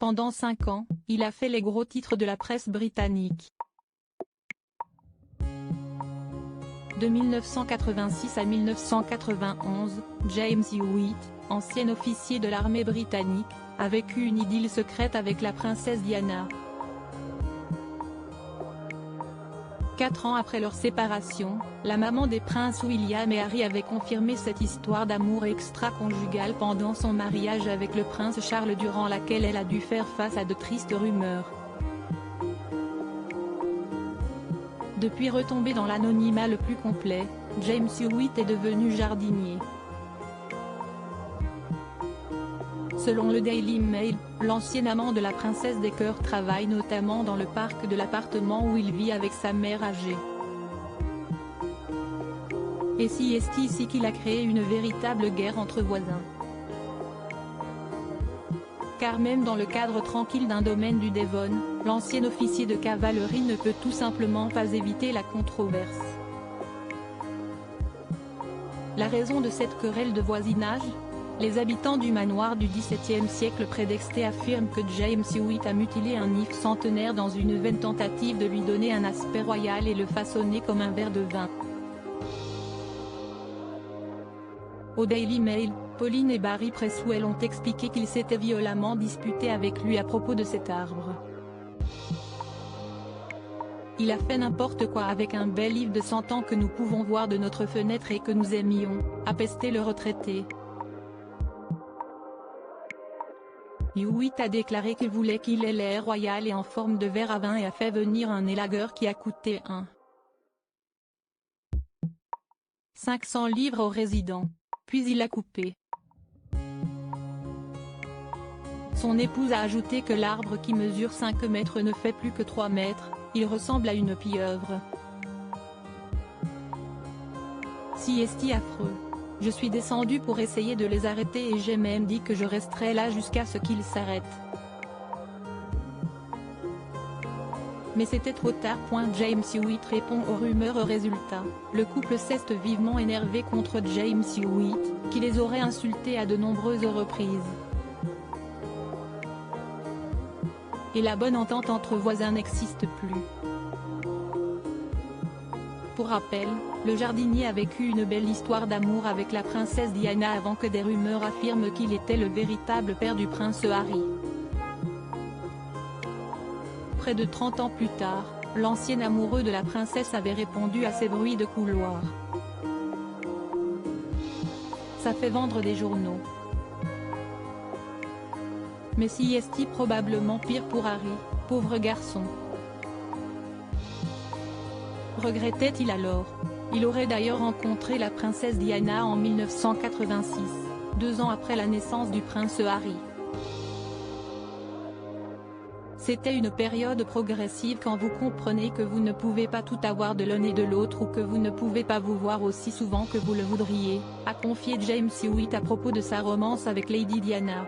Pendant 5 ans, il a fait les gros titres de la presse britannique. De 1986 à 1991, James Hewitt, ancien officier de l'armée britannique, a vécu une idylle secrète avec la princesse Diana. 4 ans après leur séparation, la maman des princes William et Harry avait confirmé cette histoire d'amour extra-conjugal pendant son mariage avec le prince Charles, durant laquelle elle a dû faire face à de tristes rumeurs. Depuis retombé dans l'anonymat le plus complet, James Hewitt est devenu jardinier. Selon le Daily Mail, l'ancien amant de la princesse des cœurs travaille notamment dans le parc de l'appartement où il vit avec sa mère âgée. Et si est ici qu'il a créé une véritable guerre entre voisins. Car même dans le cadre tranquille d'un domaine du Devon, l'ancien officier de cavalerie ne peut tout simplement pas éviter la controverse. La raison de cette querelle de voisinage ? Les habitants du manoir du XVIIe siècle près d'Exeter affirment que James Hewitt a mutilé un if centenaire dans une vaine tentative de lui donner un aspect royal et le façonner comme un verre de vin. Au Daily Mail, Pauline et Barry Presswell ont expliqué qu'ils s'étaient violemment disputés avec lui à propos de cet arbre. Il a fait n'importe quoi avec un bel livre de 100 ans que nous pouvons voir de notre fenêtre et que nous aimions, a pesté le retraité. Hewitt a déclaré qu'il voulait qu'il ait l'air royal et en forme de verre à vin et a fait venir un élagueur qui a coûté 500 livres aux résidents. Puis il l'a coupé. Son épouse a ajouté que l'arbre qui mesure 5 mètres ne fait plus que 3 mètres, il ressemble à une pieuvre. Si est-il affreux. Je suis descendu pour essayer de les arrêter et j'ai même dit que je resterais là jusqu'à ce qu'ils s'arrêtent. Mais c'était trop tard. James Hewitt répond aux rumeurs. Au résultat, le couple s'est vivement énervé contre James Hewitt, qui les aurait insultés à de nombreuses reprises. Et la bonne entente entre voisins n'existe plus. Pour rappel, le jardinier a vécu une belle histoire d'amour avec la princesse Diana avant que des rumeurs affirment qu'il était le véritable père du prince Harry. Près de 30 ans plus tard, l'ancien amoureux de la princesse avait répondu à ces bruits de couloir. Ça fait vendre des journaux. Mais si est-il probablement pire pour Harry, pauvre garçon. Regrettait-il alors? Il aurait d'ailleurs rencontré la princesse Diana en 1986, 2 ans après la naissance du prince Harry. C'était une période progressive quand vous comprenez que vous ne pouvez pas tout avoir de l'un et de l'autre ou que vous ne pouvez pas vous voir aussi souvent que vous le voudriez, a confié James Hewitt à propos de sa romance avec Lady Diana.